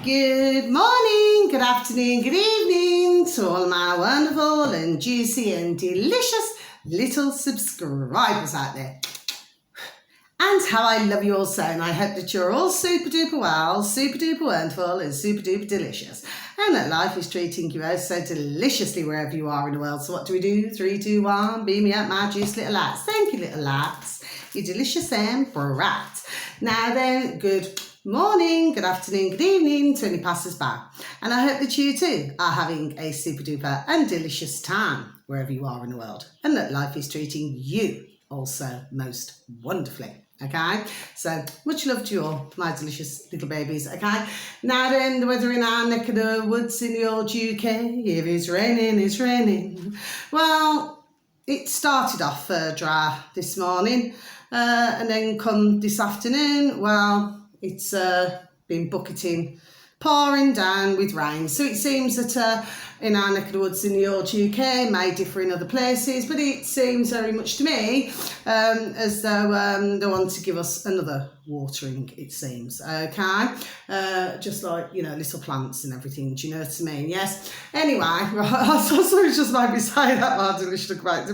Good morning, good afternoon, good evening to all my wonderful and juicy and delicious little subscribers out there. And how I love you all so, and I hope that you're all super duper well, super duper wonderful and super duper delicious, and that life is treating you oh so deliciously wherever you are in the world. So what do we do? 3, 2, 1, beam me up my juice little lads. Thank you little lads, you delicious and brat. Now then, good morning, good afternoon, good evening to any passers-by, and I hope that you too are having a super duper and delicious time wherever you are in the world, and that life is treating you also most wonderfully. Okay, so much love to you all, my delicious little babies. Okay, now then, the weather in our neck of the woods in the old UK, if it's raining, it's raining. Well, it started off dry this morning, and then come this afternoon, well, it's been bucketing, pouring down with rain. So it seems that in our neck of the woods in the old UK, may differ in other places, but it seems very much to me as though they want to give us another watering, it seems, okay? Just like, you know, little plants and everything, do you know what I mean? Yes. Anyway, right, so it's just made me say that, my delicious look back.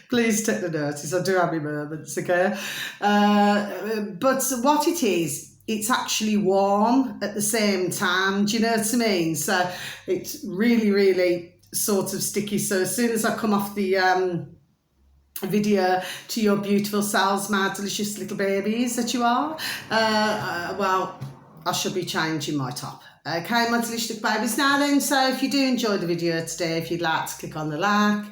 Please take the notice, I do have my moments, okay? But what it is, it's actually warm at the same time, do you know what I mean? So it's really, really sort of sticky. So as soon as I come off the video to your beautiful selves, my delicious little babies that you are, well, I shall be changing my top. Okay, my delicious little babies. Now then, so if you do enjoy the video today, if you'd like to click on the like,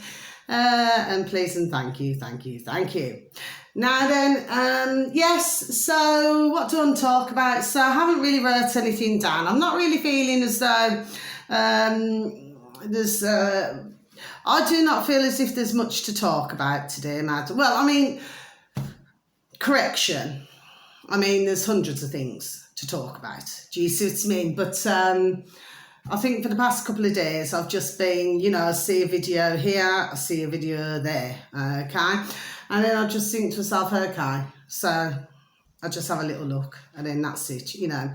and please and thank you, thank you, thank you. Now then, yes, so what do I want to talk about? So I haven't really wrote anything down. I'm not really feeling as though there's, I do not feel as if there's much to talk about today, Matt. Well, I mean, correction. I mean, there's hundreds of things to talk about. Do you see what I mean? But I think for the past couple of days, I've just been, you know, I see a video here, I see a video there, okay? And then I just think to myself, okay, so I just have a little look and then that's it, you know.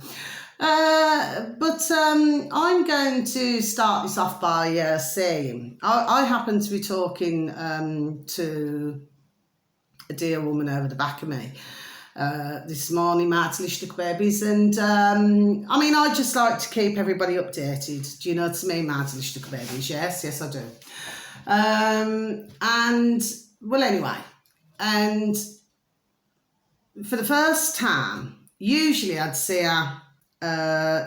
But I'm going to start this off by saying, I happen to be talking to a dear woman over the back of me this morning, my delicious little babies, and I mean, I just like to keep everybody updated, do you know what I mean, my delicious little babies? Yes, I do. And, well, anyway, and for the first time, usually I'd see her,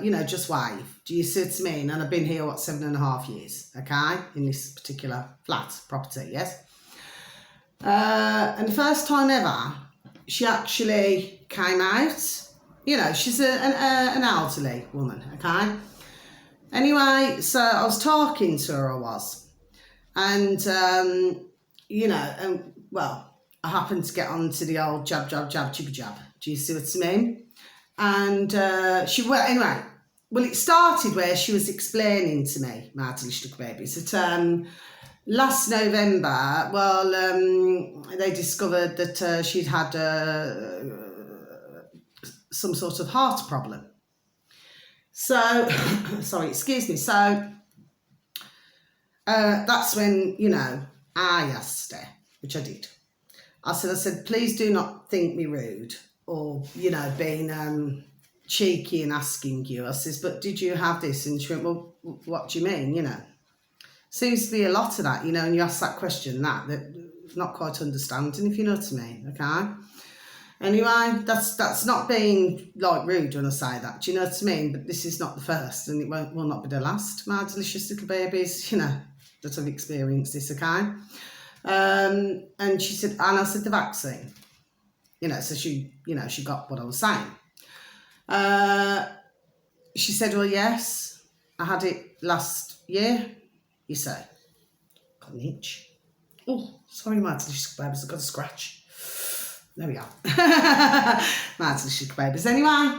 you know, just wave. Do you see what I mean? And I've been here, what, 7.5 years, okay, in this particular flat property, yes? And the first time ever, she actually came out. You know, she's an elderly woman, okay? Anyway, so I was talking to her, I was. And, you know, and, well, I happened to get onto the old jab, jibby jab. Do you see what I mean? And anyway, well, it started where she was explaining to me, my delicious little babies, that last November, well, they discovered that she'd had some sort of heart problem. So, sorry, excuse me. So that's when, you know, I asked her, which I did. I said, please do not think me rude or, you know, being cheeky and asking you. I says, but did you have this? And she went, well, what do you mean, you know? Seems to be a lot of that, you know, and you ask that question, that not quite understanding, if you know what I mean, okay? Anyway, that's not being, like, rude when I say that, do you know what I mean? But this is not the first, and it will not be the last, my delicious little babies, you know, that have experienced this, okay? And she said, and I said, the vaccine, you know, so she, you know, she got what I was saying. She said, well, yes, I had it last year, you say. Got an itch. Oh, sorry, my delicious babies, I've got a scratch. There we go. My delicious babies. Anyway,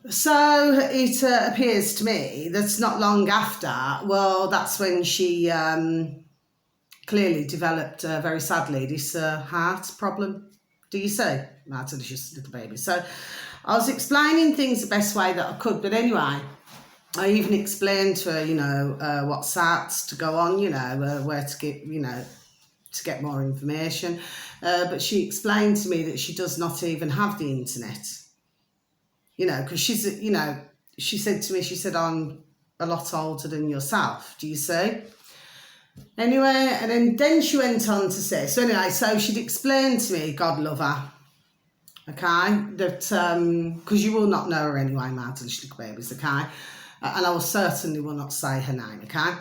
so it appears to me that's not long after, well, that's when she clearly developed, very sadly, this heart problem. Do you see? My delicious little baby. So I was explaining things the best way that I could, but anyway, I even explained to her, what sites to go on, where to get, to get more information. But she explained to me that she does not even have the internet, because she's, she said to me, she said, I'm a lot older than yourself, do you see? Anyway, and then she went on to say, so she'd explained to me, God love her, okay, that, because you will not know her anyway, my delicious little babies, okay, and I will certainly will not say her name, okay,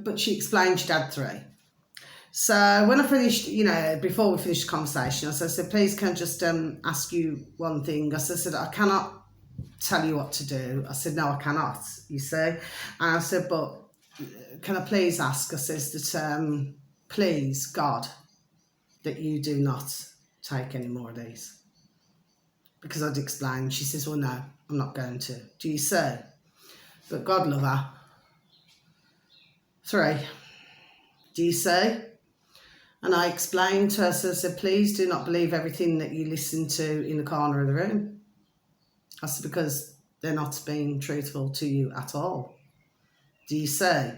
but she explained she'd had 3. So when I finished, before we finished the conversation, I said, please can I just ask you one thing? I said, I cannot tell you what to do. I said, no, I cannot, you see. And I said, but can I please ask? I says that, please, God, that you do not take any more of these. Because I'd explained. She says, well, no, I'm not going to. Do you see? But God love her. 3. Do you see? And I explained to her, so I said, please do not believe everything that you listen to in the corner of the room. I said, because they're not being truthful to you at all. Do you see?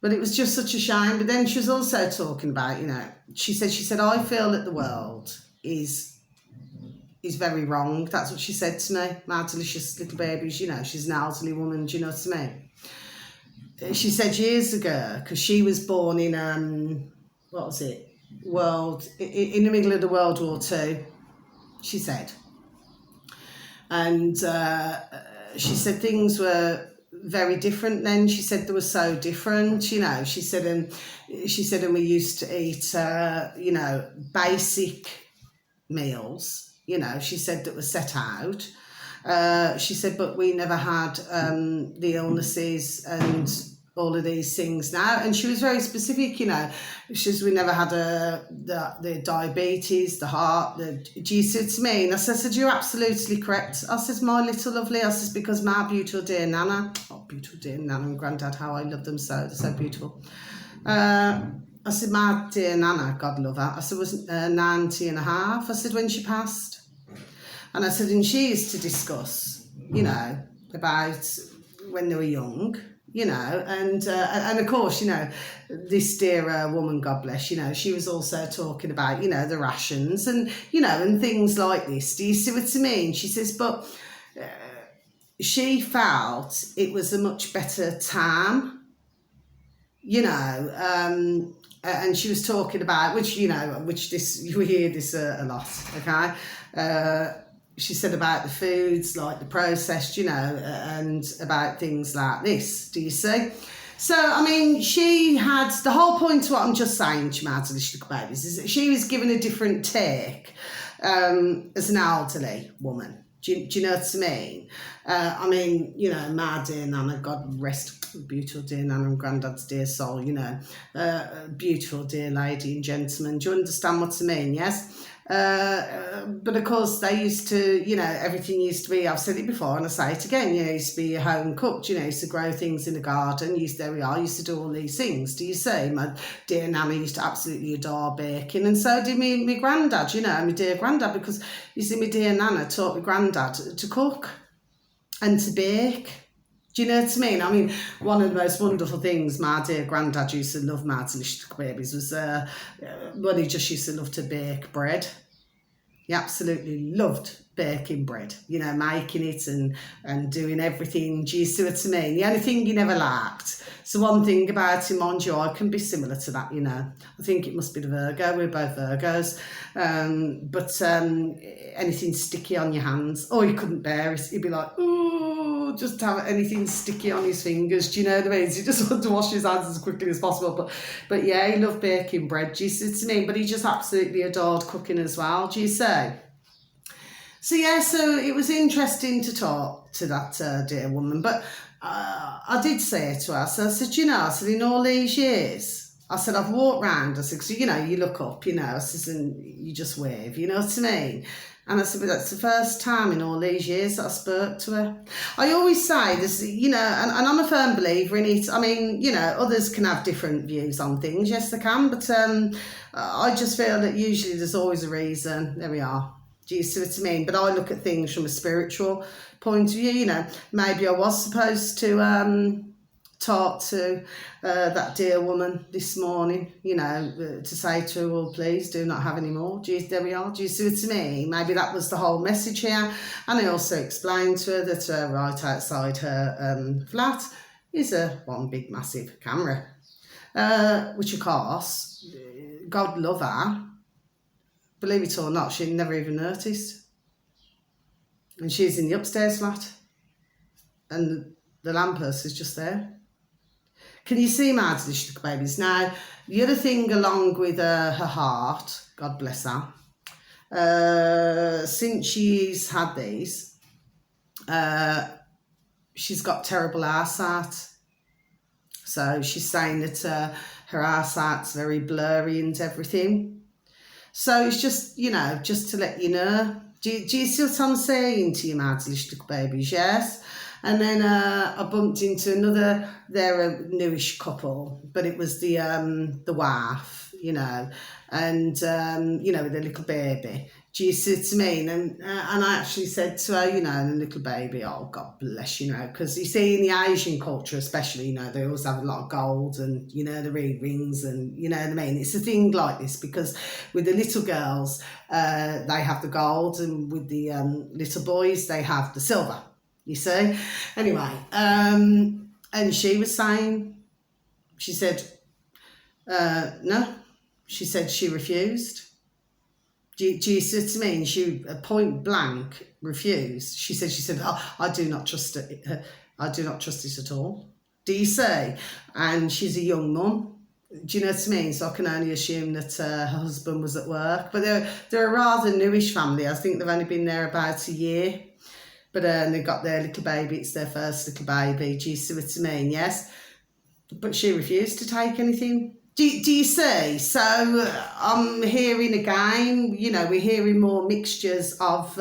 But it was just such a shame. But then she was also talking about, she said, I feel that the world is very wrong. That's what she said to me. My delicious little baby, she's an elderly woman, do you know what I mean? She said years ago, because she was born in, what was it? In the middle of the World War II, she said. And she said things were very different then. She said they were so different, She said, and we used to eat, basic meals, she said that were set out. She said, but we never had the illnesses and all of these things now. And she was very specific, she says we never had the diabetes, the heart, do you see what I mean? I said, you're absolutely correct. I says, my little lovely, I says, because my beautiful dear Nana, beautiful dear Nana and Grandad, how I love them so, they're so beautiful. I said, my dear Nana, God love her, I said, was 90 and a half, I said, when she passed. And I said, and she used to discuss, about when they were young, and of course, this dear woman, God bless, she was also talking about, the rations and, and things like this. Do you see what I mean? She says, but she felt it was a much better time, and she was talking about, which we hear this a lot, okay? She said about the foods, like the processed, and about things like this. Do you see? So, I mean, she had, the whole point of what I'm just saying to my delicious little babies is that she was given a different take as an elderly woman. Do you know what I mean? My dear Nana, God rest beautiful dear Nana and Grandad's dear soul, beautiful dear lady and gentleman. Do you understand what I mean? Yes? But of course they used to, everything used to be, I've said it before and I say it again, used to be home cooked, used to grow things in the garden, used to do all these things. Do you see? My dear Nana used to absolutely adore baking, and so did me granddad, my dear granddad, because you see, my dear Nana taught my granddad to cook and to bake. Do you know what I mean? I mean, one of the most wonderful things my dear granddad used to love, my delicious babies, was he just used to love to bake bread. He absolutely loved baking bread, making it and doing everything. Do you see what I mean? The only thing he never liked. So one thing about him, mind you, I can be similar to that, I think it must be the Virgo. We're both Virgos. But anything sticky on your hands, he couldn't bear it. He'd be like, ooh, just have anything sticky on his fingers. Do you know what I mean? So he just wanted to wash his hands as quickly as possible. But yeah, he loved baking bread. Do you see what I mean? But he just absolutely adored cooking as well. Do you say? So yeah, so it was interesting to talk to that dear woman, but I did say it to her. So I said, in all these years, I said, I've walked round. I said, so, you look up, I said, and you just wave, you know what I mean? And I said, but that's the first time in all these years that I spoke to her. I always say this, and I'm a firm believer in it. I mean, others can have different views on things. Yes, they can. But I just feel that usually there's always a reason. There we are. Do you see what I mean? But I look at things from a spiritual point of view, you know. Maybe I was supposed to talk to that dear woman this morning, you know, to say to her, well, please do not have any more. There we are. Do you see what I mean? Maybe that was the whole message here. And I also explained to her that right outside her flat is one big massive camera, which of course, God love her. Believe it or not, she never even noticed. And she's in the upstairs flat. And the lamppost is just there. Can you see my delicious little babies? Now, the other thing along with her heart, God bless her, since she's had these, she's got terrible eyesight. So she's saying that her eyesight's very blurry and everything. So it's just, you know, just to let you know. Do you see what I'm saying to you, my delicious little babies? Yes. And then I bumped into another, they're a newish couple, but it was the wife, you know, and, you know, with a little baby. Do you see what I mean? And I actually said to her, you know, the little baby, oh, God bless, you know, because you see in the Asian culture especially, you know, they always have a lot of gold and, you know, the rings and, you know what I mean? It's a thing like this because with the little girls, they have the gold, and with the little boys, they have the silver. You see? Anyway, and she was saying, she said, no. She said she refused. Do you see what I mean? She point blank refused. She said, oh, I do not trust it. I do not trust it at all. Do you see? And she's a young mum. Do you know what I mean? So I can only assume that her husband was at work. But they're a rather newish family. I think they've only been there about a year. But they got their little baby. It's their first little baby. Do you see what I mean? Yes. But she refused to take anything. Do you see? So I'm hearing again, you know, we're hearing more mixtures of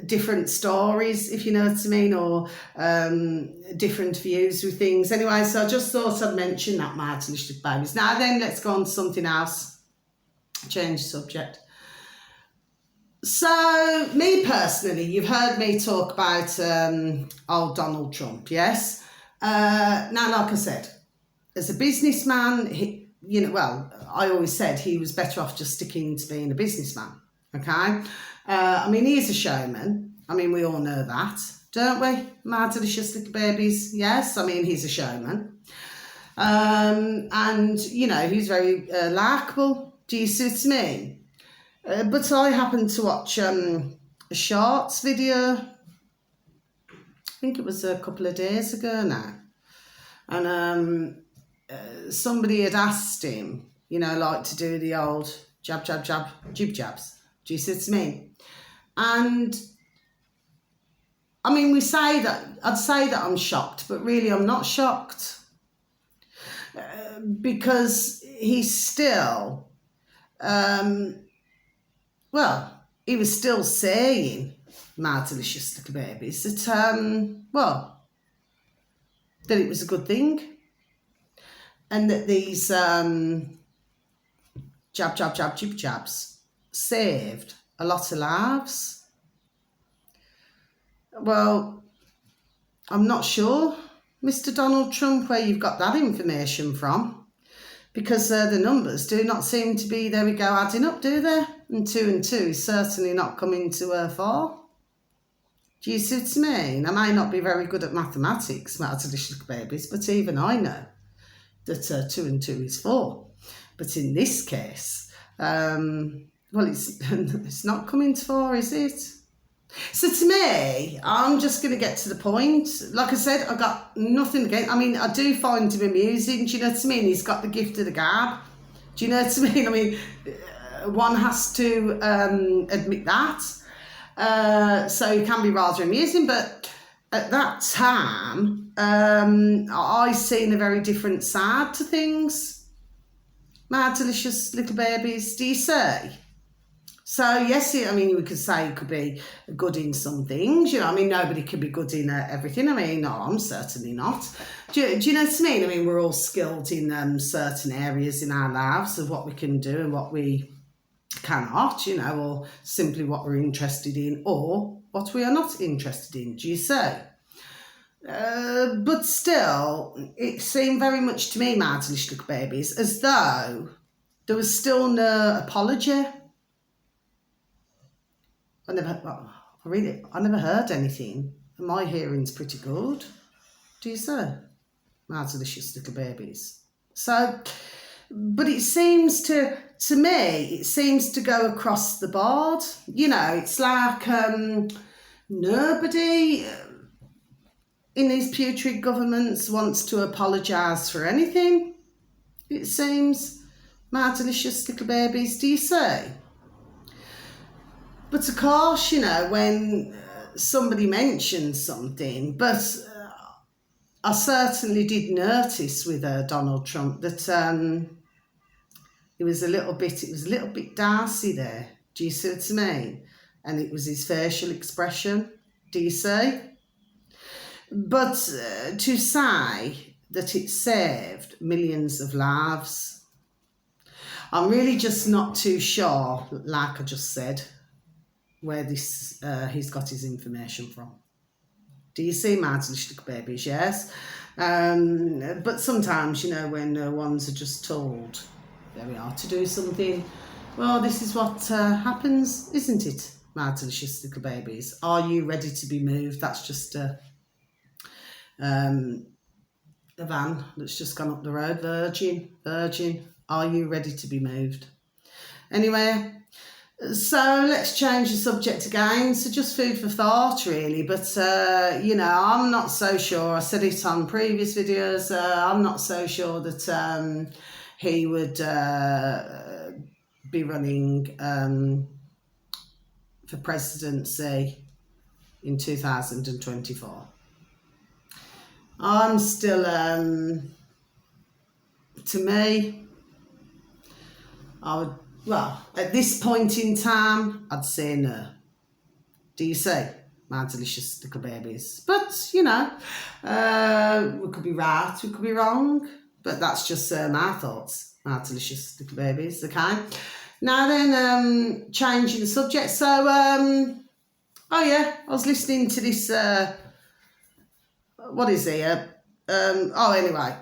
different stories, if you know what I mean, or different views with things. Anyway, so I just thought I'd mention that, my delicious babies. Now then, let's go on to something else. Change subject. So, me personally, you've heard me talk about old Donald Trump, yes? Now, like I said, as a businessman, you know, well, I always said he was better off just sticking to being a businessman, okay? I mean, he is a showman. I mean, we all know that, don't we? My delicious little babies, yes? I mean, he's a showman. And, you know, he's very likeable. Do you see what I mean? But I happened to watch a shorts video, I think it was a couple of days ago now, and somebody had asked him, you know, like to do the old jab, jab, jab, jib jabs. Do you see what I mean? And I mean, I'd say that I'm shocked, but really I'm not shocked because he's still, well, he was still saying, my delicious little babies, that, well, that it was a good thing. And that these jab, jab, jab, jib, jabs saved a lot of lives. Well, I'm not sure, Mr. Donald Trump, where you've got that information from, because the numbers do not seem to be, there we go, adding up, do they? And 2 and 2 is certainly not coming to 4. Do you see what I mean? I may not be very good at mathematics, my delicious babies, but even I know that 2 and 2 is 4. But in this case, well, it's not coming to 4, is it? So to me, I'm just going to get to the point. Like I said, I got nothing against. I mean, I do find him amusing. Do you know what I mean? He's got the gift of the gab. Do you know what I mean? I mean, one has to admit that. So he can be rather amusing, but at that time, I seen a very different side to things. My delicious little babies, do you say? So, yes, I mean, we could say he could be good in some things, you know, I mean, nobody can be good in everything. I mean, no, I'm certainly not. Do you know what I mean? I mean, we're all skilled in certain areas in our lives of what we can do and what we cannot, or simply what we're interested in or what we are not interested in, do you see? But still, it seemed very much to me, my delicious little babies, as though there was still no apology. I never heard anything. And my hearing's pretty good. Do you see? My delicious little babies. So, but it seems to me, it seems to go across the board. It's like nobody in these putrid governments wants to apologise for anything. It seems, my delicious little babies, do you see? But of course, when somebody mentions something, but I certainly did notice with Donald Trump that it was a little bit Darcy there. Do you see what I mean? And it was his facial expression. Do you see? But to say that it saved millions of lives, I'm really just not too sure, like I just said, where this he's got his information from. Do you see, my little babies? Yes. But sometimes, when ones are just told, there we are, to do something, well, this is what happens, isn't it, my delicious little babies? Are you ready to be moved? That's just a van that's just gone up the road. Virgin. Are you ready to be moved? Anyway, so let's change the subject again. So just food for thought, really. But, I'm not so sure. I said it on previous videos. I'm not so sure that he would be running for presidency in 2024. I'm still, to me, at this point in time, I'd say no. Do you see, my delicious little babies? But, we could be right, we could be wrong, but that's just my thoughts, my delicious little babies, okay? Now then, changing the subject. So, I was listening to this, what is he? Anyway,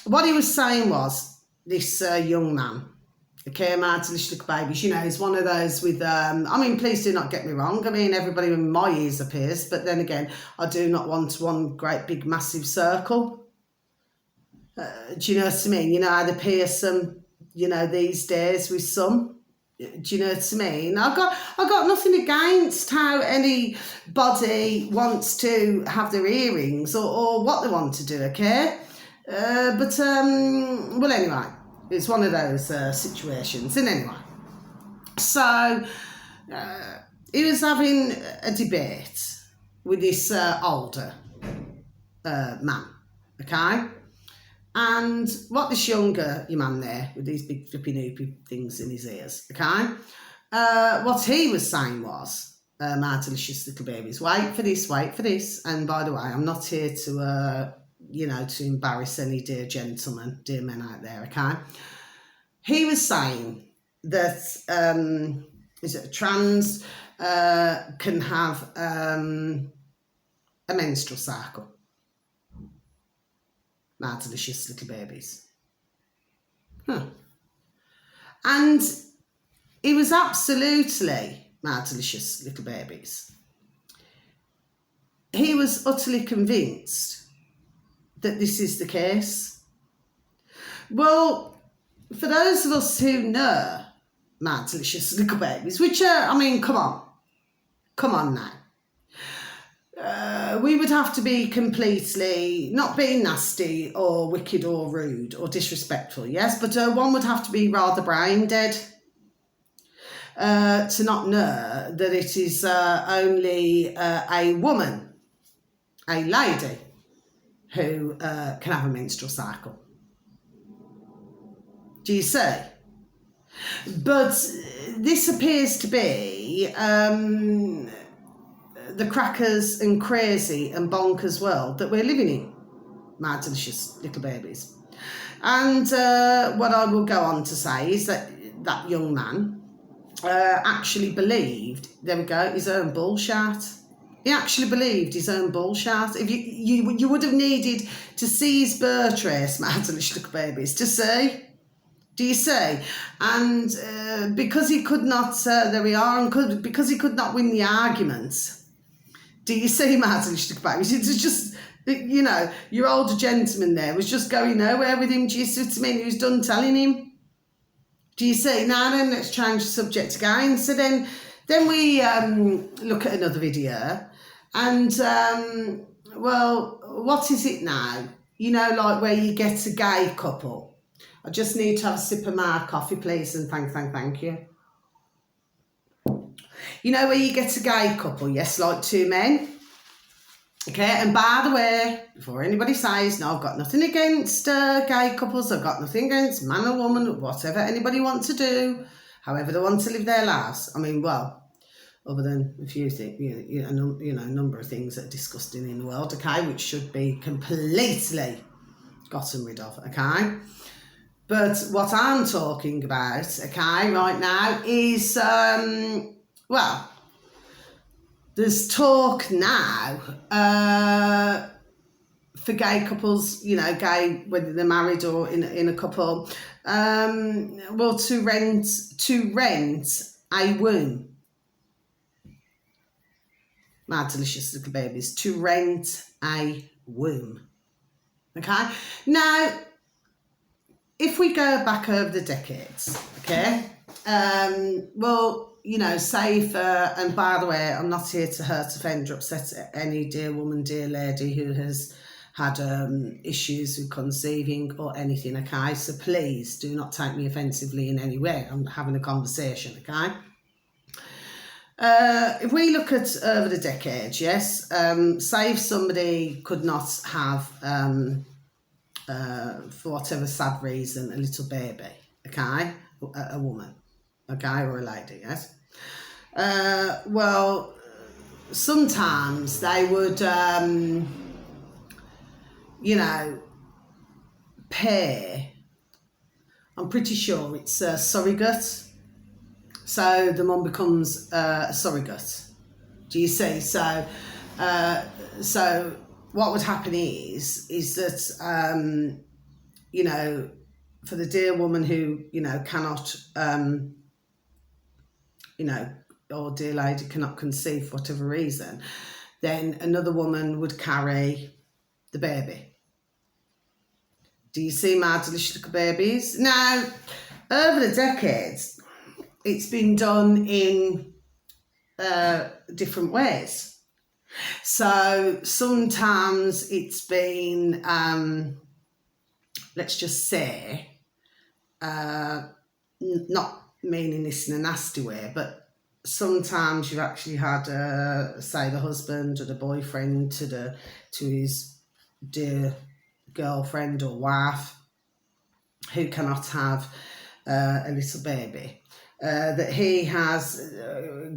what he was saying was, this young man, okay, my delicious little babies, he's one of those with, please do not get me wrong. Everybody in my ears are pierced, but then again, I do not want one great big massive circle. Do you know what I mean? How they pierce them, these days with some. Do you know what I mean? I've got nothing against how anybody wants to have their earrings or what they want to do, okay? Well, anyway, it's one of those situations. And anyway, so he was having a debate with this older man, okay? And what this younger man there with these big flippy noopy things in his ears, okay? What he was saying was, my delicious little babies, wait for this. And by the way, I'm not here to, to embarrass any dear gentlemen, dear men out there, okay? He was saying that, trans can have a menstrual cycle. My delicious little babies. And he was absolutely, my delicious little babies, he was utterly convinced that this is the case. Well, for those of us who know my delicious little babies, which are, come on now. We would have to be completely, not being nasty or wicked or rude or disrespectful, yes, but one would have to be rather brain dead to not know that it is only a woman, a lady, who can have a menstrual cycle. Do you see? But this appears to be the crackers and crazy and bonkers world that we're living in, my delicious little babies. And what I will go on to say is that young man actually believed, there we go, his own bullshit. He actually believed his own bullshit. If you would have needed to see his birth race, Madelish Little Babies, to see. Do you see? And because he could not, there we are, and because he could not win the argument. Do you see, Madelish Little Babies? It's just, you know, your older gentleman there was just going nowhere with him. Do you see what I mean? He was done telling him. Do you see? Now then, let's change the subject again. So then we look at another video, and well, what is it now? You know, like where you get a gay couple. I just need to have a sip of my coffee, please, and thank you. You know where you get a gay couple, yes, like two men. Okay, and by the way, before anybody says, no, I've got nothing against gay couples, I've got nothing against man or woman, whatever anybody wants to do, however they want to live their lives. I mean, well, other than a few things, you know, a number of things that are disgusting in the world, okay, which should be completely gotten rid of, okay? But what I'm talking about, okay, right now is, well, there's talk now for gay couples, you know, gay, whether they're married or in a couple, well, to rent a womb. My delicious little babies, to rent a womb. Okay? Now, if we go back over the decades, okay, well, you know, say for, and by the way, I'm not here to hurt, offend, or upset any dear woman, dear lady who has had issues with conceiving or anything, okay? So please do not take me offensively in any way. I'm having a conversation, okay? If we look at over the decades, yes, say if somebody could not have, for whatever sad reason, a little baby, okay, a woman, okay, or a lady, yes. Well, sometimes they would, you know, pay, I'm pretty sure it's a surrogate. So the mum becomes a surrogate. Do you see? So, so what would happen is that, you know, for the dear woman who, you know, cannot, you know, or dear lady cannot conceive for whatever reason, then another woman would carry the baby. Do you see my delicious little babies? Now, over the decades, it's been done in different ways. So sometimes it's been, let's just say, not meaning this in a nasty way, but sometimes you've actually had, say, the husband or the boyfriend to his dear girlfriend or wife who cannot have a little baby. That he has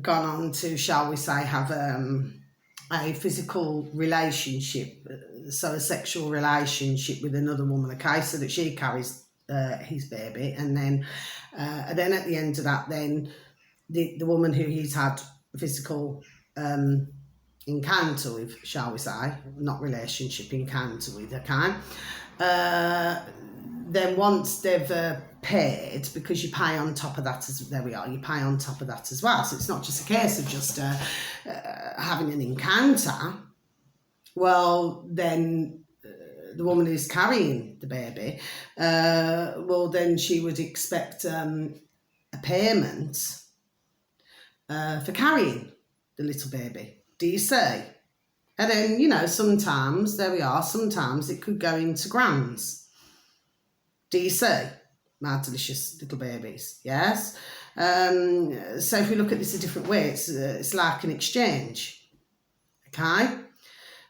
gone on to, shall we say, have a physical relationship, so a sexual relationship with another woman, okay, so that she carries his baby, and then at the end of that, then the woman who he's had physical encounter with, shall we say, not relationship, encounter with, okay, then once they've paid, because you pay on top of that, there we are, you pay on top of that as well. So it's not just a case of just having an encounter. Well, then the woman who's carrying the baby, well, then she would expect a payment for carrying the little baby. Do you see? And then, you know, sometimes, there we are, sometimes it could go into grams. Do you see? My delicious little babies, yes? So if we look at this a different way, it's like an exchange, okay?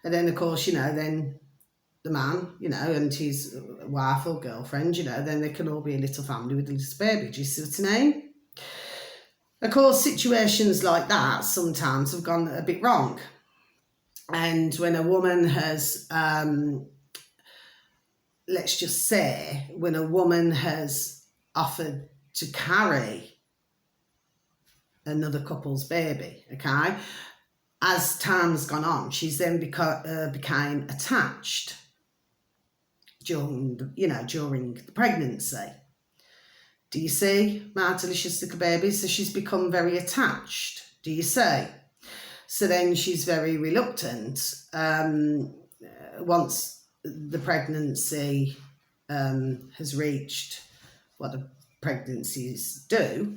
And then, of course, you know, then the man, you know, and his wife or girlfriend, you know, then they can all be a little family with a little baby. Do you see what I mean? Of course, situations like that sometimes have gone a bit wrong. And when a woman has, let's just say, when a woman has offered to carry another couple's baby, okay? As time's gone on, she's then became attached during the pregnancy. Do you see, my delicious little baby? So she's become very attached. Do you see? So then she's very reluctant once the pregnancy has reached what the pregnancies do,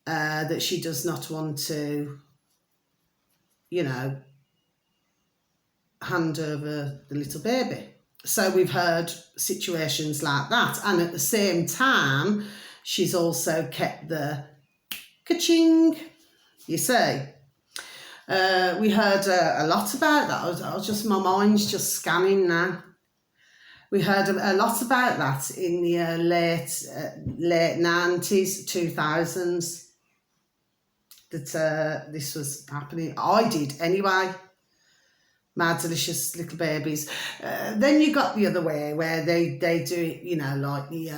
that she does not want to, hand over the little baby. So we've heard situations like that. And at the same time, she's also kept the ka-ching, you see. We heard a lot about that. My mind's just scanning now. We heard a lot about that in the late 90s, 2000s, that this was happening. I did anyway. My delicious little babies. Then you got the other way where they do it, like the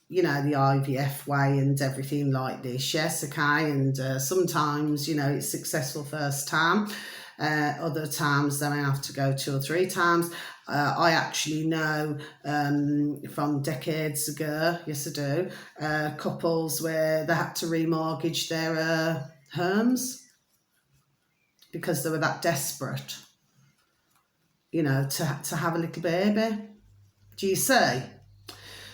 the IVF way and everything like this. Yes, okay, and sometimes it's successful first time. Other times they may have to go 2 or 3 times. I actually know from decades ago, yes I do, couples where they had to remortgage their homes because they were that desperate, to have a little baby. Do you see?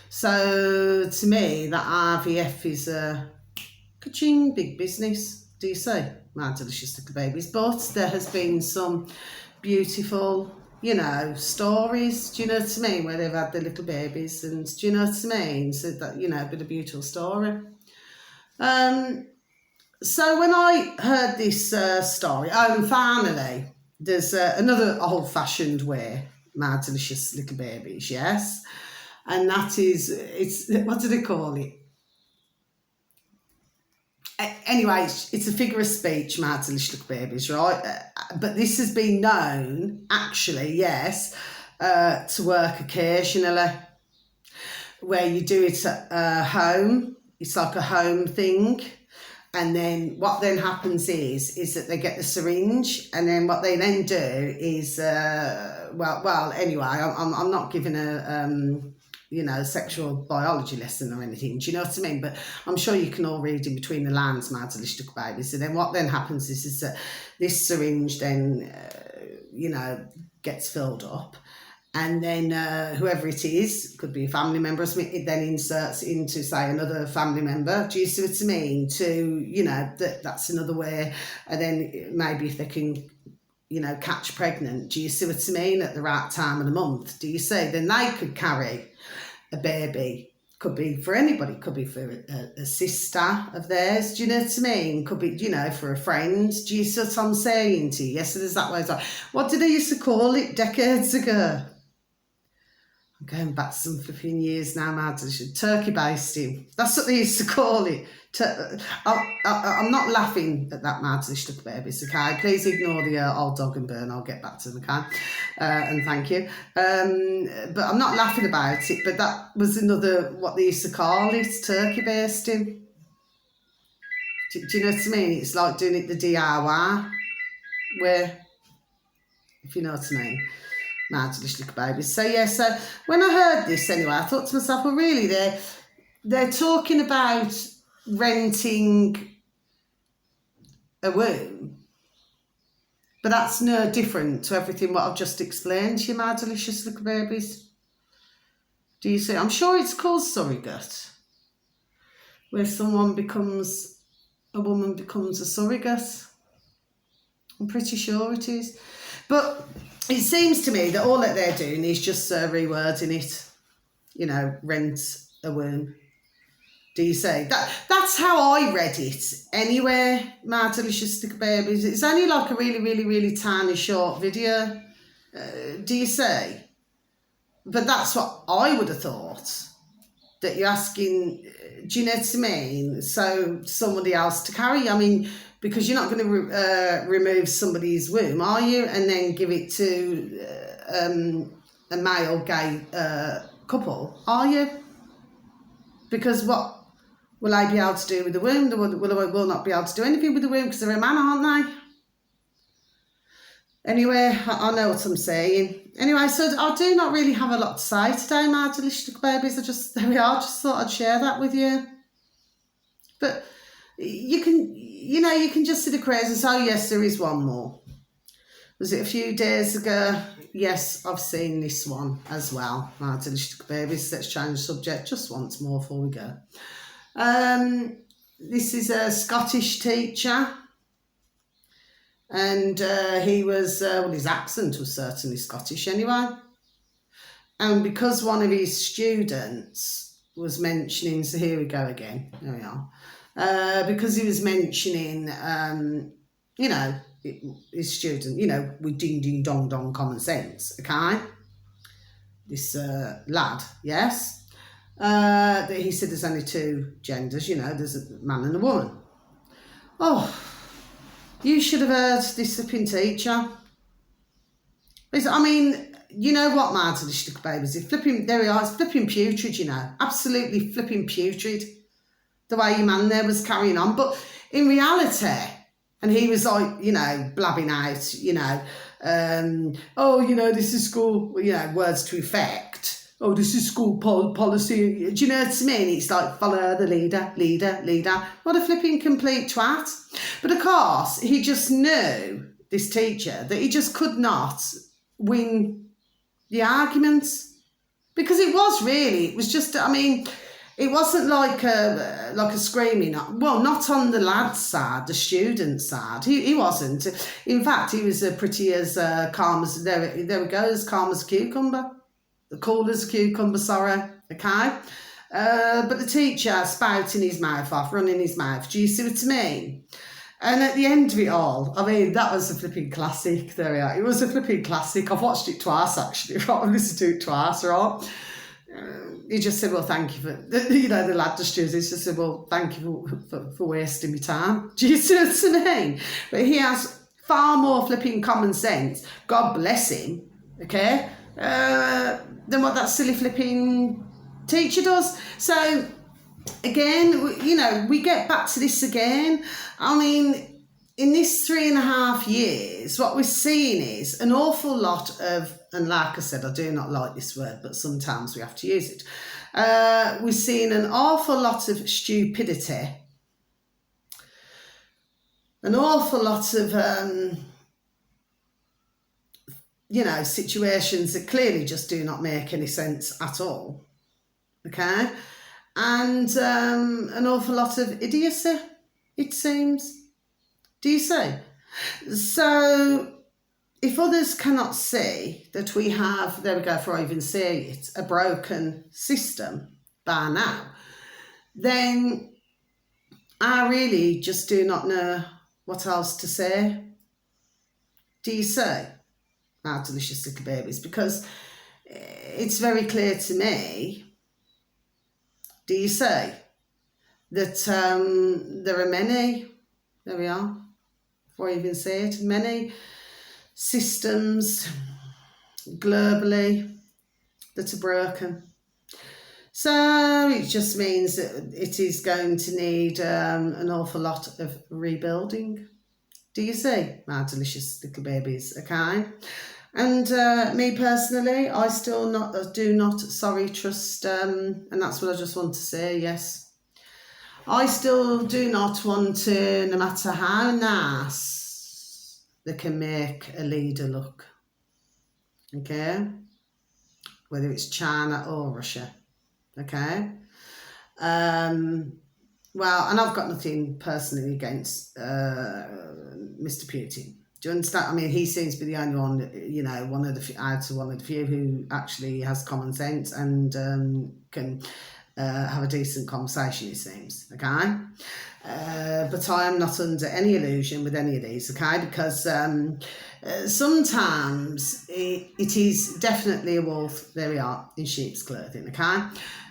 So to me, that IVF is a ka-ching, big business. Do you see? My delicious little babies. But there has been some beautiful, stories, do you know what I mean, where they've had their little babies, and do you know what I mean? So that, a bit of beautiful story. So when I heard this story, and finally, there's another old-fashioned way, my delicious little babies, yes? And that is, what do they call it? Anyway, it's a figure of speech, my delicious little babies, right? But this has been known, actually, yes, to work occasionally, where you do it at home. It's like a home thing. And then what then happens is that they get the syringe, and then what they then do is, anyway, I'm not giving a sexual biology lesson or anything, do you know what I mean? But I'm sure you can all read in between the lines, my delicious little babies. So then what then happens is that this syringe then, gets filled up, and then whoever it is, could be a family member, it then inserts into, say, another family member. Do you see what I mean? To, that's another way. And then maybe if they can, catch pregnant, do you see what I mean, at the right time of the month, do you see? Then they could carry a baby. Could be for anybody, could be for a sister of theirs, do you know what I mean? Could be, for a friend, do you see what I'm saying to you? Yes, there's that way. What did they used to call it decades ago? I'm going back some 15 years now, my delicious. Turkey basting. That's what they used to call it. I'm not laughing at that, my delicious little babies, okay? Please ignore the old dog and burn. I'll get back to them, okay? And thank you. But I'm not laughing about it, but that was another, what they used to call it, turkey basting. Do you know what I mean? It's like doing it the DIY, where, if you know what I mean. My delicious little babies. So yeah, so when I heard this anyway, I thought to myself, well, really, they're talking about renting a womb, but that's no different to everything what I've just explained to you, my delicious little babies. Do you see? I'm sure it's called surrogate, where a woman becomes a surrogate. I'm pretty sure it is. But it seems to me that all that they're doing is just rewording it, rent a womb. Do you say? That's how I read it anyway, my delicious little babies. It's only like a really, really, really tiny short video. Do you say? But that's what I would have thought. That you're asking, do you know what I mean? So somebody else to carry. I mean, because you're not going to remove somebody's womb, are you? And then give it to a male gay couple, are you? Because what Will I be able to do with the womb? Will not be able to do anything with the womb because they're a man, aren't they? Anyway, I know what I'm saying. Anyway, so I do not really have a lot to say today, my delicious babies. There we are, just thought I'd share that with you. But you can just see the craze and say, oh yes, there is one more. Was it a few days ago? Yes, I've seen this one as well. My delicious babies. Let's change the subject just once more before we go. This is a Scottish teacher. And he was, his accent was certainly Scottish anyway. And because one of his students was mentioning, so here we go again, there we are. Because he was mentioning, his student, with ding, ding, dong, dong, common sense, okay? This lad, yes? He said there's only two genders, there's a man and a woman. Oh, you should have heard this flipping teacher. I mean, you know what, my delicious babies? There we are, it's flipping putrid, absolutely flipping putrid. The way your man there was carrying on. But in reality, and he was like, blabbing out, this is school, words to effect. Oh, this is school policy. Do you know what I mean? It's like, follow the leader. What a flipping complete twat. But of course, he just knew, this teacher, that he just could not win the arguments. Because it was just, it wasn't like a screaming, well, not on the lad's side, the student's side. He wasn't. In fact, he was pretty as calm as, there we go, as calm as a cucumber. Cool as a cucumber, sorry, okay? But the teacher spouting his mouth off, running his mouth. Do you see what I mean? And at the end of it all, that was a flipping classic. There we are. It was a flipping classic. I've watched it twice, actually. I've listened to it twice, right? He just said, well, thank you for, the lad, the student, he just said, well, thank you for wasting my time. Do you see what I mean? But he has far more flipping common sense, God bless him, okay, than what that silly flipping teacher does. So, again, we get back to this again. In this 3.5 years, what we're seeing is an awful lot of, and like I said, I do not like this word, but sometimes we have to use it. We're seeing an awful lot of stupidity, an awful lot of, situations that clearly just do not make any sense at all, okay? And an awful lot of idiocy, it seems. Do you see? So, if others cannot see that we have, there we go, before I even say it, a broken system by now, then I really just do not know what else to say. Do you see? Our delicious little babies, because it's very clear to me, do you see, that there are many, there we are, before I even say it, many systems globally that are broken. So it just means that it is going to need an awful lot of rebuilding. Do you see, my delicious little babies, okay? And me personally, I still do not trust, and that's what I just want to say, yes. I still do not want to, no matter how nice they can make a leader look, okay? Whether it's China or Russia, okay? Well, and I've got nothing personally against Mr. Putin. Do you understand? He seems to be the only one, one of the few who actually has common sense and can have a decent conversation, it seems, okay? But I am not under any illusion with any of these, okay? Because sometimes it is definitely a wolf, there we are, in sheep's clothing, okay?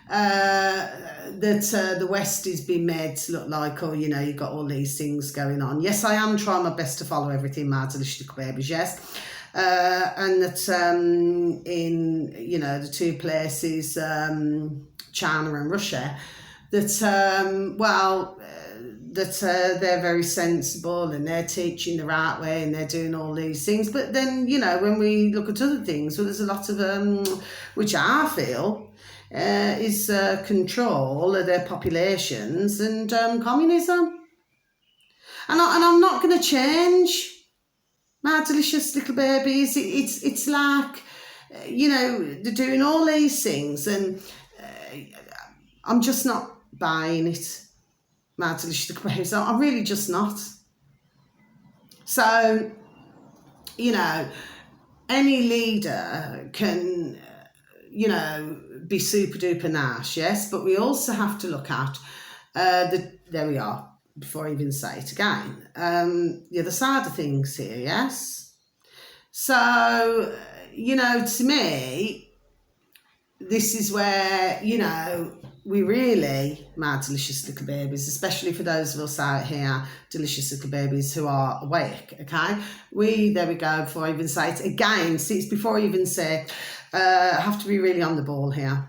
That the West is being made to look like, you've got all these things going on. Yes, I am trying my best to follow everything, my delicious babies, yes. And that in, the two places, China and Russia, that, they're very sensible and they're teaching the right way and they're doing all these things. But then, when we look at other things, well, there's a lot of, which I feel is control of their populations and communism. And I'm not going to change my delicious little babies. It's like, they're doing all these things and I'm just not buying it, my delicious little babies. I'm really just not. So, any leader can, be super duper nice, yes, but we also have to look at there we are, before I even say it again, the other side of things here, yes. So, to me, this is where, we really, my delicious little babies, especially for those of us out here, delicious little babies who are awake, okay? There we go, before I even say it again, see, it's before I even say, have to be really on the ball here.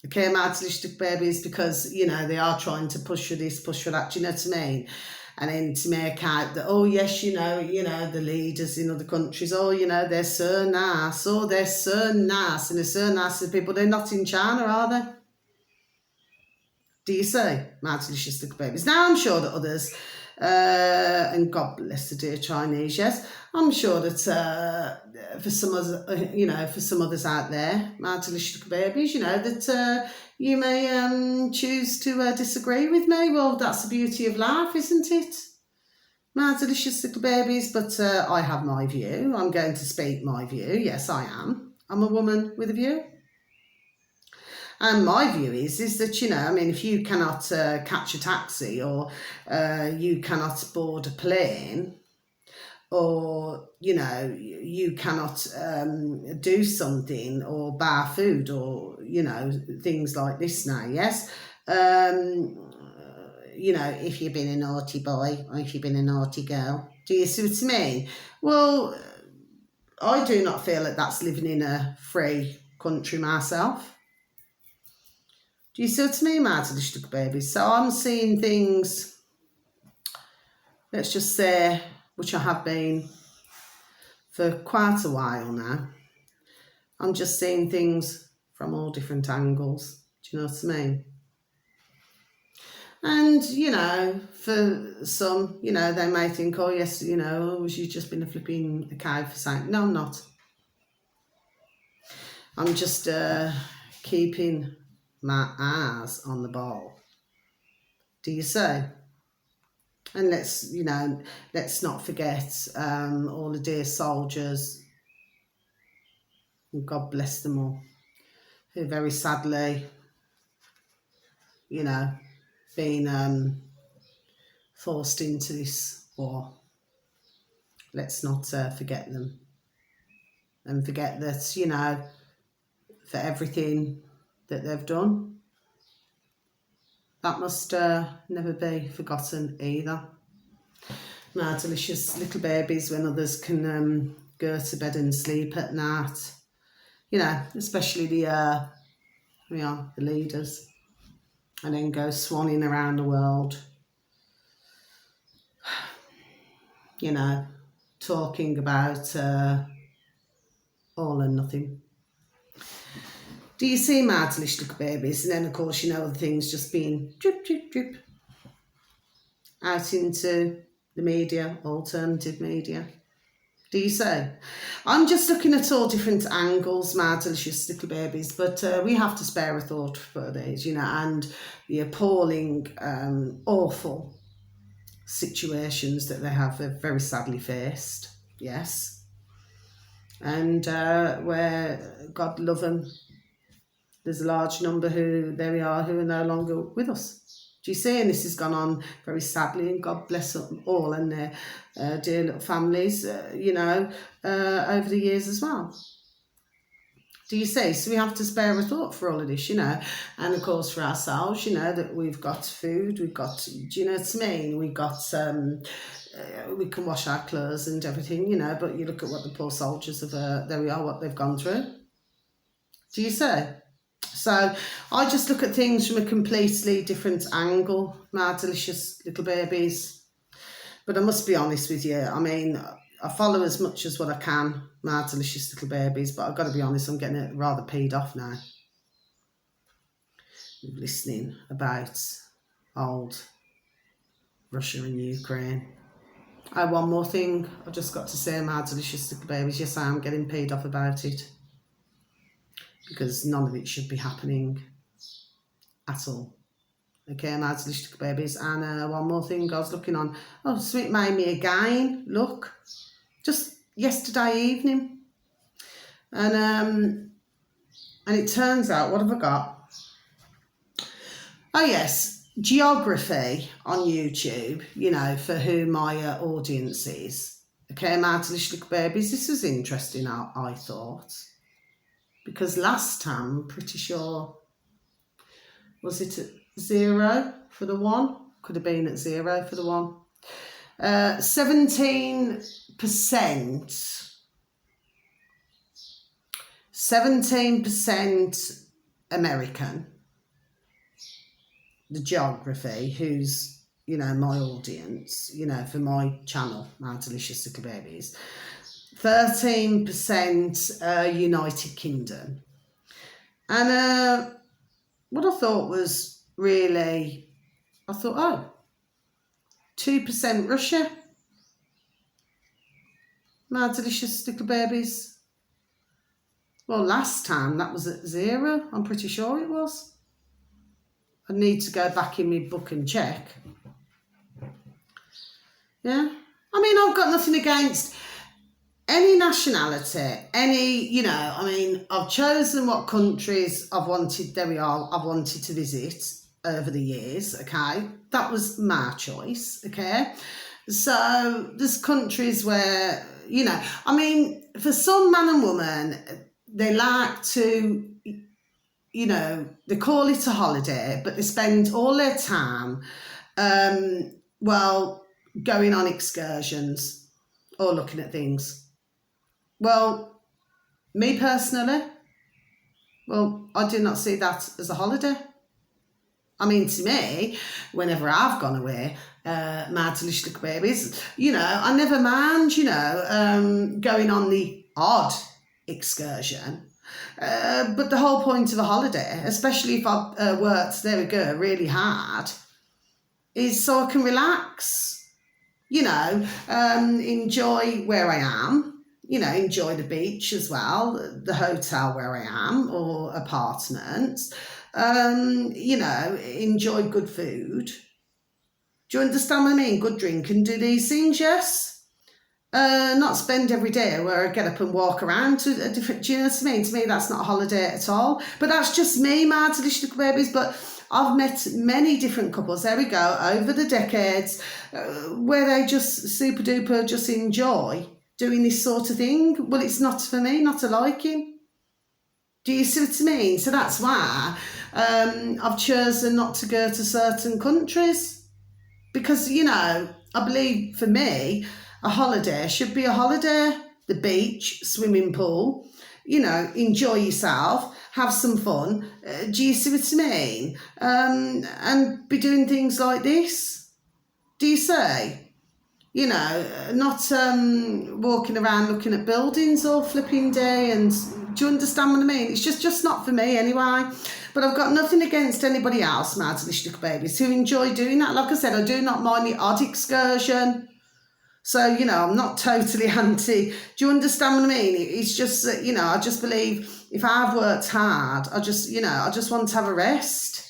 Okay, my delicious little babies, because, they are trying to push for this, push for that, do you know what I mean? And then to make out that, oh yes, the leaders in other countries, they're so nice, they're so nice, and they're so nice to people. They're not in China, are they? Do you see, my delicious little babies? Now I'm sure that others, and God bless the dear Chinese, yes, I'm sure that for some others, for some others out there, my delicious little babies, that you may choose to disagree with me. Well, that's the beauty of life, isn't it? My delicious little babies, but I have my view. I'm going to speak my view. Yes, I am. I'm a woman with a view. And my view is that, if you cannot catch a taxi or you cannot board a plane or, you cannot do something or buy food or, things like this now, yes? If you've been a naughty boy or if you've been a naughty girl. Do you see what I mean? Well, I do not feel that that's living in a free country myself. Do you see what I mean, my delicious little babies? So I'm seeing things, let's just say, which I have been for quite a while now. I'm just seeing things from all different angles. Do you know what I mean? And, for some, they may think, oh, yes, you've just been a flipping cow for saying, no, I'm not. I'm just keeping my eyes on the ball. Do you see? And let's not forget all the dear soldiers, and God bless them all, who very sadly, been forced into this war. Let's not forget them. And forget that, for everything that they've done, that must never be forgotten either. My delicious little babies, when others can go to bed and sleep at night, especially the leaders, and then go swanning around the world, talking about all and nothing. Do you see my delicious little babies? And then, of course, the things just being drip, drip, drip out into the media, alternative media. Do you see? I'm just looking at all different angles, my delicious little babies, but we have to spare a thought for these, and the appalling, awful situations that they have very sadly faced, yes. And where, God love them, there's a large number who are no longer with us. Do you see? And this has gone on very sadly, and God bless them all and their dear little families, over the years as well. Do you see? So we have to spare a thought for all of this, and of course for ourselves, that we've got food, we've got, do you know what I mean? We've got, we can wash our clothes and everything, but you look at what the poor soldiers have, what they've gone through. Do you see? So I just look at things from a completely different angle, my delicious little babies. But I must be honest with you, I mean, I follow as much as what I can, my delicious little babies, but I've got to be honest, I'm getting rather peed off now with listening about old Russia and Ukraine. Oh, one more thing I've just got to say, my delicious little babies, yes, I am getting peed off about it, because none of it should be happening at all. Okay, my delicious little babies. And one more thing, I was looking on, oh, Sweet made me again, look, just yesterday evening. And it turns out, what have I got? Oh yes, geography on YouTube, you know, for who my audience is. Okay, my delicious little babies, this was interesting, I thought. Because last time, I'm pretty sure, was it at 0 for the one? Could have been at 0 for the one. 17% American, the geography, who's, you know, my audience, you know, for my channel, my delicious little babies. 13% United Kingdom. And what I thought was really, I thought, oh, 2% Russia. My delicious little babies. Well, last time that was at 0. I'm pretty sure it was. I need to go back in my book and check. Yeah. I mean, I've got nothing against any nationality, any, you know, I mean, I've chosen what countries I've wanted, there we are, I've wanted to visit over the years, okay? That was my choice, okay? So there's countries where, you know, I mean, for some man and woman, they like to, you know, they call it a holiday, but they spend all their time, well, going on excursions or looking at things. Well, me personally, well, I do not see that as a holiday. I mean, to me, whenever I've gone away, my delicious little babies, you know, I never mind, you know, going on the odd excursion. But the whole point of a holiday, especially if I've worked, there we go, really hard, is so I can relax, you know, enjoy where I am. You know, enjoy the beach as well, the hotel where I am or apartment. You know, enjoy good food. Do you understand what I mean? Good drink and do these things, yes? Not spend every day where I get up and walk around to a different, do you know what I mean? To me, that's not a holiday at all. But that's just me, my delicious little babies. But I've met many different couples, there we go, over the decades, where they just super duper just enjoy doing this sort of thing. Well, it's not for me, not a liking. Do you see what I mean? So that's why I've chosen not to go to certain countries. Because, you know, I believe for me, a holiday should be a holiday. The beach, swimming pool, you know, enjoy yourself, have some fun. Do you see what I mean? And be doing things like this. Do you see? You know, not walking around looking at buildings all flipping day. And do you understand what I mean? It's just not for me anyway. But I've got nothing against anybody else, my delicious little babies, who enjoy doing that. Like I said, I do not mind the odd excursion. So, you know, I'm not totally anti. Do you understand what I mean? It's just that, you know, I just believe if I've worked hard, I just want to have a rest.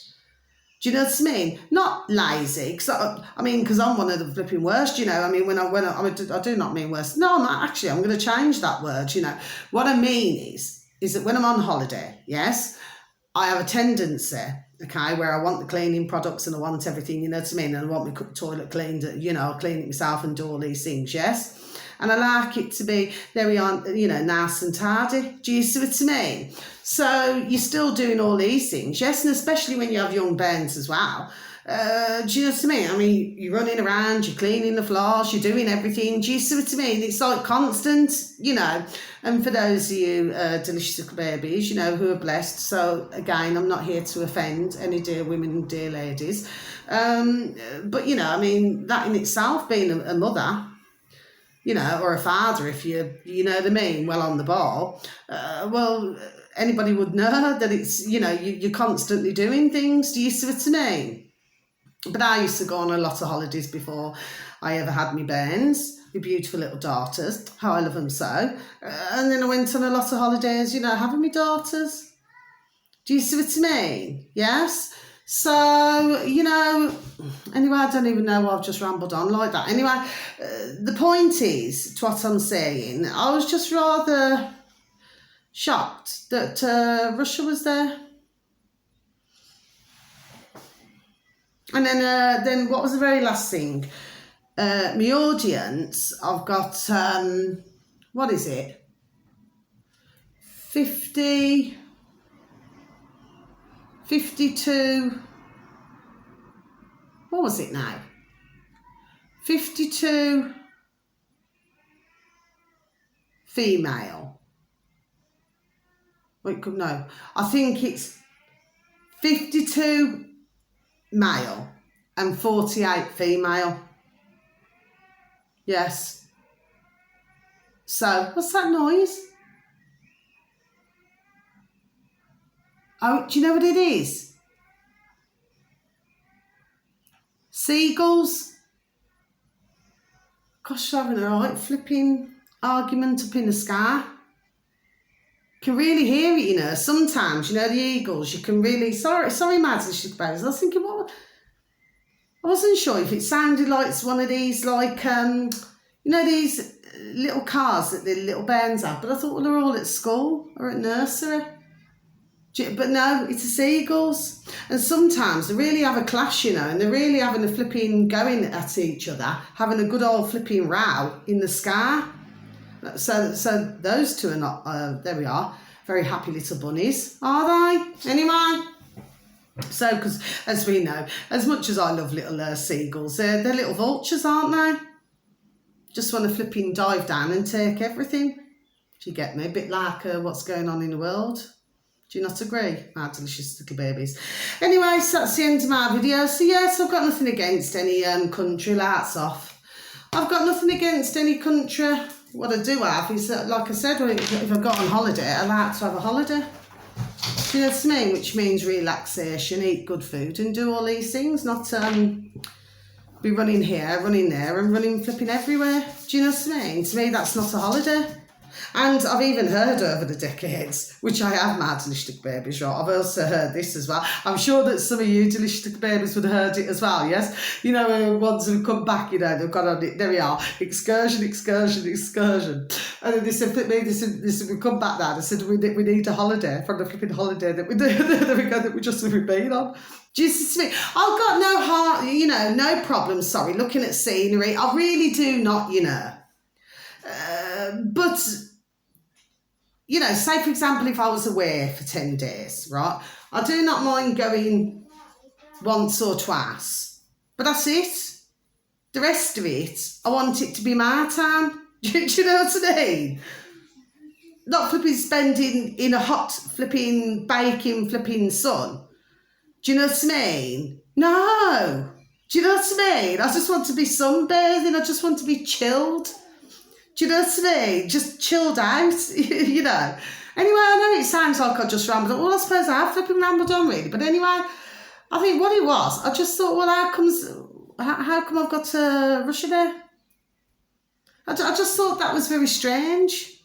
Do you know what I mean? Not lazy, because because I'm one of the flipping worst, you know. I mean, I do not mean worst. No, I'm not, actually, I'm going to change that word, you know. What I mean is that when I'm on holiday, yes, I have a tendency, okay, where I want the cleaning products and I want everything, you know what I mean? And I want my toilet cleaned, you know, I'll clean it myself and do all these things, yes? And I like it to be, there we are, you know, nice and tidy. Do you see what I mean? So you're still doing all these things, yes? And especially when you have young bairns as well. Do you know what I mean? I mean, you're running around, you're cleaning the floors, you're doing everything. Do you see what I mean? It's like constant, you know. And for those of you delicious little babies, you know, who are blessed. So again, I'm not here to offend any dear women, dear ladies. But, you know, I mean, that in itself, being a mother, you know, or a father, if you know what I mean, well on the ball, well, anybody would know that it's, you know, you're constantly doing things. Do you see what I mean? But I used to go on a lot of holidays before I ever had my bairns, my beautiful little daughters, how I love them so. And then I went on a lot of holidays, you know, having my daughters. Do you see what I mean? Yes? So, you know, anyway, I don't even know why I've just rambled on like that. Anyway, the point is, to what I'm saying, I was just rather shocked that Russia was there. And then what was the very last thing? My audience, I've got, what is it? 52, what was it now? 52 female. Wait, no, I think it's 52 male and 48 female. Yes. So, what's that noise? Oh, do you know what it is? Seagulls. Gosh, they're having a right flipping argument up in the sky. Can really hear it, you know. Sometimes, you know, the eagles, you can really... Sorry, Mads, I was thinking, what... I wasn't sure if it sounded like it's one of these, like, you know, these little cars that the little bairns have. But I thought, well, they're all at school or at nursery. But no, it's the seagulls. And sometimes they really have a clash, you know, and they're really having a flipping going at each other, having a good old flipping row in the sky. So those two are not, there we are, very happy little bunnies, are they? Anyway. So, because as we know, as much as I love little seagulls, they're little vultures, aren't they? Just want to flipping dive down and take everything. Do you get me? A bit like what's going on in the world. Do you not agree? My delicious little babies. Anyway, so that's the end of my video. So yes, I've got nothing against any country, lights off. I've got nothing against any country. What I do have is that, like I said, if I've got on holiday, I like to have a holiday. Do you know what I mean? Which means relaxation, eat good food and do all these things, not be running here, running there and running flipping everywhere. Do you know what I mean? To me, that's not a holiday. And I've even heard over the decades, which I have, my delicious babies, right? I've also heard this as well. I'm sure that some of you delicious babies would have heard it as well, yes? You know, ones who come back, you know, they've got on it, there we are, excursion. And then they said, they said, we come back now, they said, we need a holiday from the flipping holiday that we do, that we just have been on. Jesus me, I've got no heart, you know, no problem, sorry, looking at scenery. I really do not, you know. But, you know, say for example, if I was away for 10 days, right, I do not mind going once or twice, but that's it. The rest of it, I want it to be my time. Do you know what I mean? Not flipping spending in a hot flipping, baking flipping sun. Do you know what I mean? No. Do you know what I mean? I just want to be sunbathing. I just want to be chilled. Do you know what I mean? Just chilled out, you know. Anyway, I know it sounds like I just rambled on. Well, I suppose I have flipping rambled on, really. But anyway, I think what it was, I just thought, well, how come I've got to Russia there? I just thought that was very strange.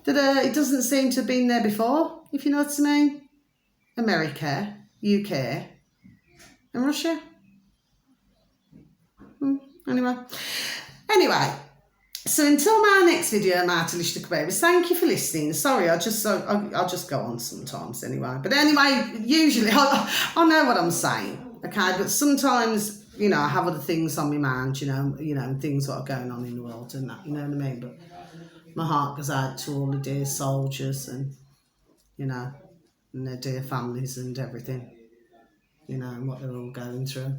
That it doesn't seem to have been there before, if you know what I mean. America, UK, and Russia. Anyway. So until my next video, my delicious babies, thank you for listening. Sorry, I'll just go on sometimes anyway. But anyway, usually I know what I'm saying, okay? But sometimes, you know, I have other things on my mind, you know, things that are going on in the world and that, you know what I mean? But my heart goes out to all the dear soldiers and, you know, and their dear families and everything. you know, and what they're all going through.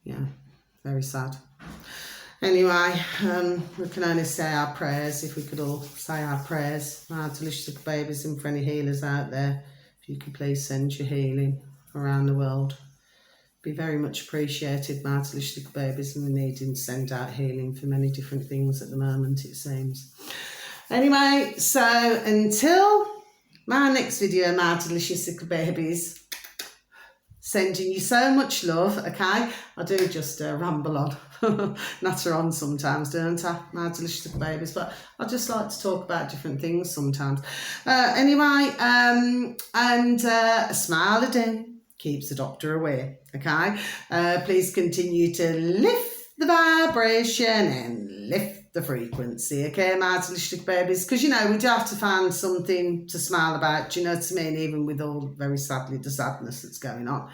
Yeah, very sad. Anyway, we can only say our prayers, if we could all say our prayers. Our delicious babies, and for any healers out there, if you could please send your healing around the world. Be very much appreciated, my delicious babies, and we're needing to send out healing for many different things at the moment, it seems. Anyway, so until my next video, my delicious little babies, sending you so much love, okay? I do just ramble on, natter on sometimes, don't I, my delicious little babies? But I just like to talk about different things sometimes. Anyway, and a smile a day keeps the doctor away, okay? Please continue to lift the vibration and lift the frequency, okay, my delicious babies? Because, you know, we do have to find something to smile about, do you know what I mean? Even with all, very sadly, the sadness that's going on.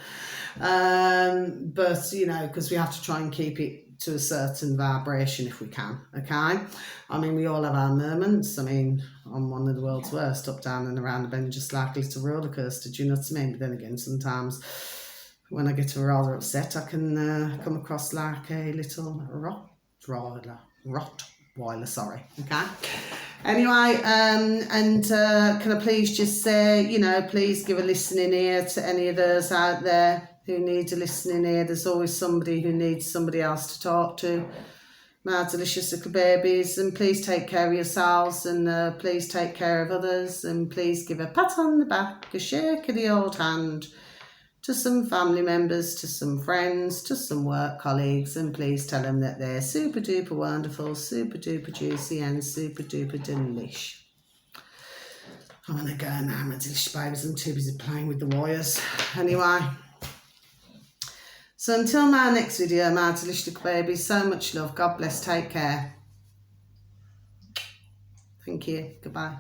But, you know, because we have to try and keep it to a certain vibration if we can, okay? I mean, we all have our moments. I mean, I'm one of the world's worst, up, down and around the bend, just like a little roller coaster, do you know what I mean? But then again, sometimes when I get rather upset, I can come across like a little Rottweiler, sorry, okay? Anyway, can I please just say, you know, please give a listening ear to any of those out there who need a listening ear. There's always somebody who needs somebody else to talk to, my delicious little babies. And please take care of yourselves, and please take care of others, and please give a pat on the back, a shake of the old hand to some family members, to some friends, to some work colleagues, and please tell them that they're super duper wonderful, super duper juicy, and super duper delish. I'm gonna go now, my delicious babies. I'm too busy playing with the wires. Anyway, so until my next video, my delicious babies, so much love. God bless. Take care. Thank you. Goodbye.